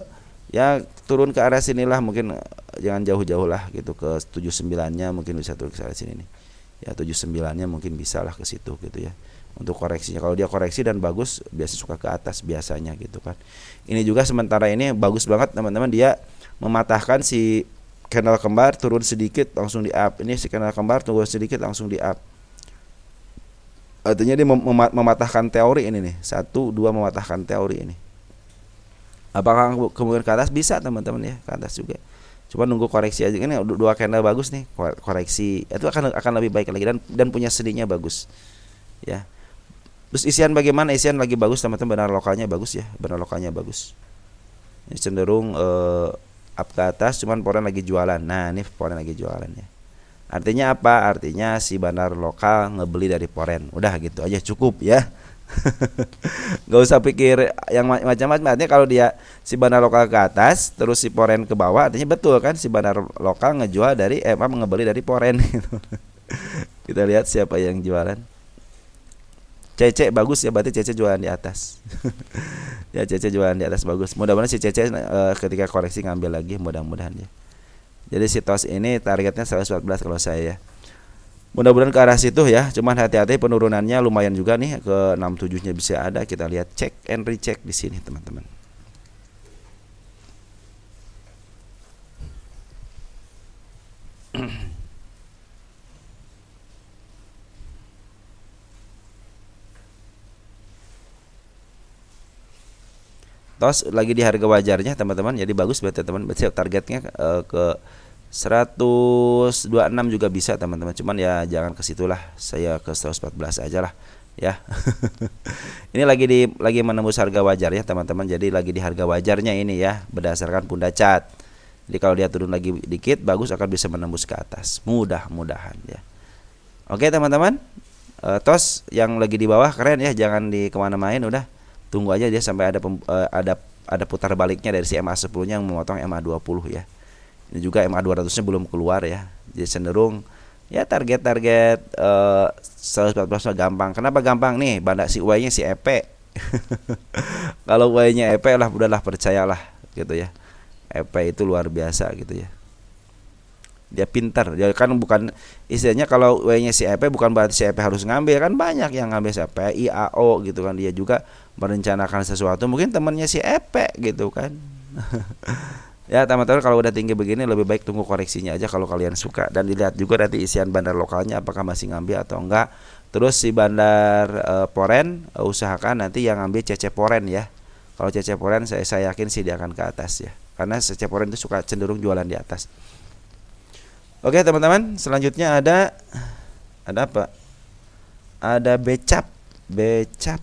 ya turun ke arah sinilah, mungkin jangan jauh-jauh lah gitu, ke 79-nya mungkin bisa turun ke arah sini nih. Ya 79-nya mungkin bisa lah ke situ gitu ya. Untuk koreksinya, kalau dia koreksi dan bagus biasa suka ke atas biasanya gitu kan. Ini juga sementara ini bagus banget teman-teman, dia mematahkan si candle kembar, turun sedikit langsung di up. Ini si candle kembar turun sedikit langsung di up. Artinya dia mematahkan teori ini nih. 1, 2 mematahkan teori ini. Apakah kemudian ke atas? Bisa teman-teman ya, ke atas juga. Cuma nunggu koreksi aja. Ini 2 candle bagus nih, koreksi. Itu akan lebih baik lagi dan punya sedihnya bagus. Ya. Terus isian bagaimana? Isian lagi bagus teman-teman, benar lokalnya bagus ya, benar lokalnya bagus. Ini cenderung up ke atas, cuman foreign lagi jualan. Nah, ini foreign lagi jualan ya. Artinya apa? Artinya si bandar lokal ngebeli dari foreign. Udah gitu aja cukup ya. Gak usah pikir yang macam-macam. Artinya kalau dia si bandar lokal ke atas, terus si foreign ke bawah, artinya betul kan si bandar lokal ngejual dari ngebeli dari foreign gitu. Kita lihat siapa yang jualan. Cece bagus ya, berarti Cece jualan di atas. Ya Cece jualan di atas bagus. Mudah-mudahan si Cece ketika koreksi ngambil lagi, mudah-mudahan ya. Jadi si tos ini targetnya 114 kalau saya ya. Mudah-mudahan ke arah situ ya. Cuman hati-hati penurunannya lumayan juga nih, ke 67-nya bisa ada. Kita lihat check and recheck di sini teman-teman. Tos lagi di harga wajarnya teman-teman, jadi bagus berarti teman-teman. Targetnya ke 126 juga bisa teman-teman, cuman ya jangan ke situlah, saya ke 114 aja lah ya. Ini lagi menembus harga wajar ya teman-teman, jadi lagi di harga wajarnya ini ya, berdasarkan Punda Chart. Jadi kalau dia turun lagi dikit bagus, akan bisa menembus ke atas, mudah-mudahan ya. Oke teman-teman, tos yang lagi di bawah keren ya, jangan di kemana-main, udah tunggu aja dia sampai ada putar baliknya dari si MA10-nya yang memotong MA20 ya. Ini juga MA200-nya belum keluar ya. Jadi cenderung ya target-target 114 gampang. Kenapa gampang nih? Banda si Y-nya si EP. Kalau Y-nya EP lah, udahlah percayalah gitu ya. EP itu luar biasa gitu ya. Dia pintar. Dia kan bukan istilahnya, kalau Y-nya si EP bukan berarti si EP harus ngambil, kan banyak yang ngambil si EP, IAO gitu kan. Dia juga merencanakan sesuatu, mungkin temannya si EP gitu kan. Ya teman-teman, kalau udah tinggi begini lebih baik tunggu koreksinya aja kalau kalian suka, dan dilihat juga nanti isian bandar lokalnya apakah masih ngambil atau enggak. Terus si bandar foreign usahakan nanti yang ngambil CC foreign ya. Kalau CC foreign saya yakin sih dia akan ke atas ya, karena CC foreign itu suka cenderung jualan di atas. Oke teman-teman, selanjutnya ada apa? ada becap. Becap.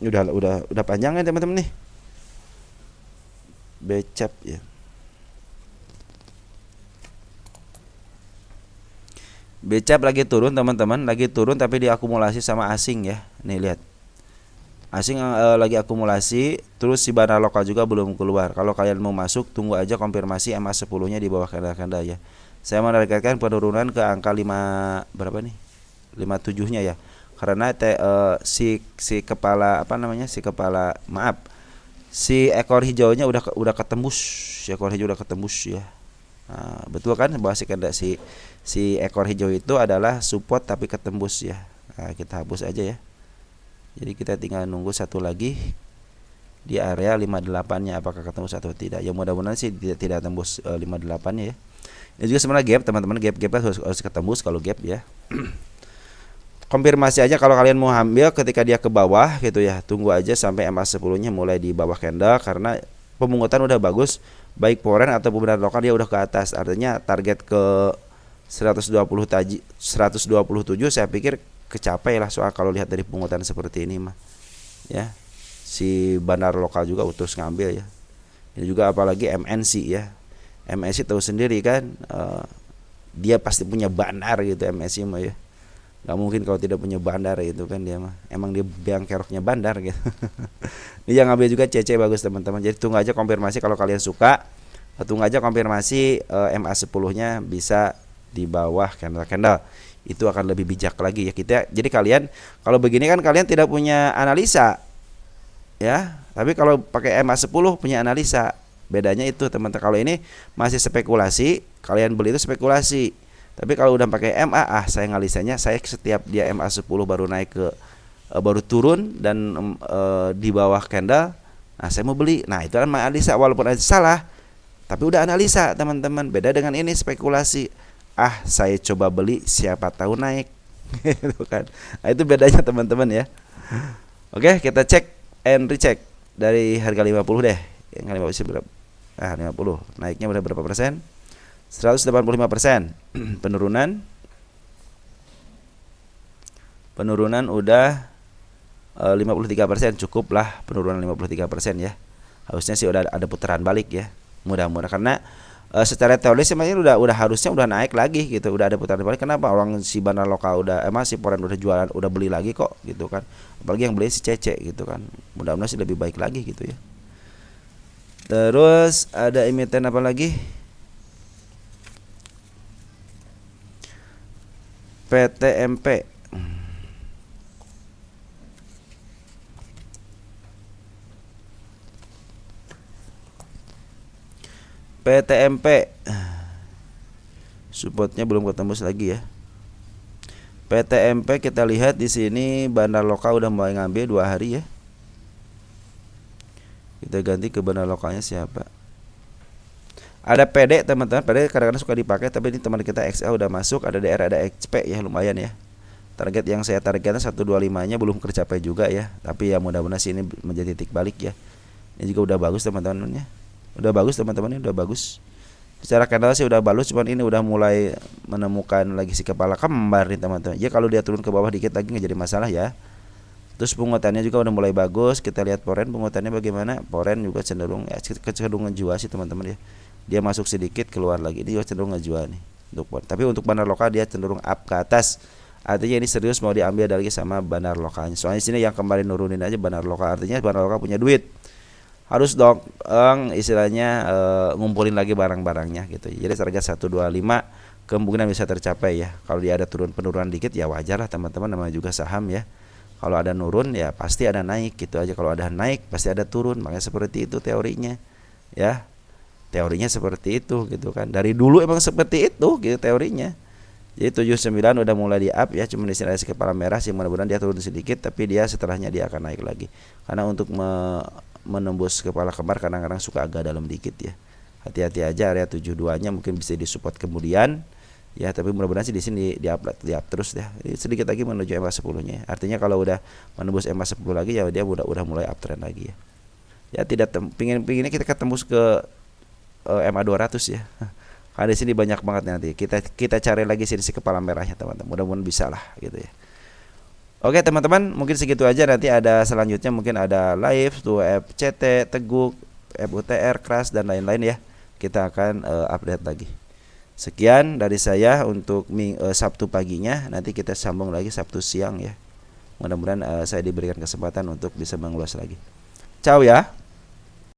Udah panjang ya teman-teman nih. Becap ya. Becap lagi turun teman-teman, lagi turun tapi diakumulasi sama asing ya. Nih lihat. Asing lagi akumulasi, terus si banner lokal juga belum keluar. Kalau kalian mau masuk, tunggu aja konfirmasi MA10-nya di bawah candle ya. Saya menargetkan penurunan ke angka 5 berapa nih? 57-nya ya. Karena si kepala apa namanya? Si ekor hijaunya udah ketembus. Si ekor hijau udah ketembus ya. Nah, betul kan bahwa si ekor hijau itu adalah support tapi ketembus ya. Nah, kita hapus aja ya. Jadi kita tinggal nunggu satu lagi di area 58-nya apakah ketembus atau tidak. Ya mudah-mudahan sih tidak tembus 58-nya ya. Ini juga sebenarnya gap teman-teman, gap harus ketembus kalau gap ya. Konfirmasi aja kalau kalian mau ambil ketika dia ke bawah gitu ya. Tunggu aja sampai MA10-nya mulai di bawah candle karena pemungutan udah bagus, baik foreign atau benar lokal dia udah ke atas. Artinya target ke 127 saya pikir kecapai lah, soal kalau lihat dari pungutan seperti ini mah ya. Si bandar lokal juga utus ngambil ya. Ini juga apalagi MNC ya. MNC tahu sendiri kan, dia pasti punya bandar gitu MNC mah ya. Gak mungkin kalau tidak punya bandar gitu kan dia mah. Emang dia biang keroknya bandar gitu. Ini yang ngambil juga CC bagus teman-teman. Jadi tunggu aja konfirmasi kalau kalian suka. Tunggu aja konfirmasi MA10-nya bisa di bawah candle. Itu akan lebih bijak lagi ya kita. Jadi kalian kalau begini kan kalian tidak punya analisa ya. Tapi kalau pakai MA10 punya analisa. Bedanya itu teman-teman. Kalau ini masih spekulasi, kalian beli itu spekulasi. Tapi kalau udah pakai MA, saya analisanya saya setiap dia MA10 baru naik ke baru turun dan di bawah candle, nah saya mau beli. Nah, itu kan analisa walaupun aja salah, tapi udah analisa teman-teman. Beda dengan ini spekulasi. Saya coba beli siapa tahu naik. Gitu kan. Nah, itu bedanya teman-teman ya. Oke, kita cek and recheck dari harga 50 deh. Yang 50 berapa? 50. Naiknya udah berapa persen? 185%. Penurunan udah 53%, cukup lah penurunan 53% ya. Harusnya sih udah ada putaran balik ya. Mudah-mudahan karena secara teori sebenarnya udah harusnya udah naik lagi gitu, udah ada putaran balik. Kenapa orang si bandar lokal si foreign udah jualan, udah beli lagi kok gitu kan. Apalagi yang beli si Cece gitu kan. Mudah-mudahan sih lebih baik lagi gitu ya. Terus ada emiten apa lagi? PTMP. PTMP supportnya belum ketembus lagi ya. PTMP kita lihat di sini bandar lokal udah mulai ngambil 2 hari ya. Kita ganti ke bandar lokalnya siapa? Ada PD teman-teman. PD kadang-kadang suka dipakai, tapi ini teman kita XL udah masuk. Ada DR, ada XP ya, lumayan ya. Target yang saya targetkan 125-nya belum tercapai juga ya. Tapi ya mudah-mudahan sih ini menjadi titik balik ya. Ini juga udah bagus teman-teman ya. Udah bagus teman-teman, ini udah bagus. Secara candle sih udah bagus, cuman ini udah mulai menemukan lagi si kepala kembar nih teman-teman. Ya kalau dia turun ke bawah dikit lagi nggak jadi masalah ya. Terus pungutannya juga udah mulai bagus. Kita lihat foreign pungutannya bagaimana. Foreign juga cenderung kecenderungan jual sih teman-teman ya. Dia masuk sedikit keluar lagi. Ini juga cenderung ngejual nih untuk foreign. Tapi untuk bandar lokal dia cenderung up ke atas. Artinya ini serius mau diambil lagi sama bandar lokalnya. Soalnya sini yang kemarin nurunin aja bandar lokal. Artinya bandar lokal punya duit. Harus dong istilahnya ngumpulin lagi barang-barangnya gitu. Jadi harga 125 kemungkinan bisa tercapai ya. Kalau dia ada penurunan dikit ya wajar lah teman-teman, namanya juga saham ya. Kalau ada nurun ya pasti ada naik gitu aja. Kalau ada naik pasti ada turun. Makanya seperti itu teorinya ya. Teorinya seperti itu gitu kan. Dari dulu emang seperti itu gitu teorinya. Jadi 79 udah mulai di up ya, cuma di sini ada kepala merah sih, mudah-mudahan dia turun sedikit, tapi dia setelahnya dia akan naik lagi. Karena untuk menembus kepala kembar kadang-kadang suka agak dalam dikit ya. Hati-hati aja, area 72-nya mungkin bisa disupport kemudian ya, tapi mudah-mudahan sih di sini di up terus ya. Jadi sedikit lagi menuju MA10-nya. Artinya kalau udah menembus MA10 lagi ya dia udah mulai uptrend lagi ya. Ya tidak pinginnya kita ketembus ke MA200 ya. Karena di sini banyak banget nanti. Kita cari lagi sini si kepala merahnya teman-teman. Mudah-mudahan bisa lah gitu ya. Oke teman-teman, mungkin segitu aja. Nanti ada selanjutnya, mungkin ada live tuh FCT, Teguk, FUTR, Crash dan lain-lain ya. Kita akan update lagi. Sekian dari saya untuk Sabtu paginya. Nanti kita sambung lagi Sabtu siang ya. Mudah-mudahan saya diberikan kesempatan untuk bisa mengulas lagi. Ciao ya.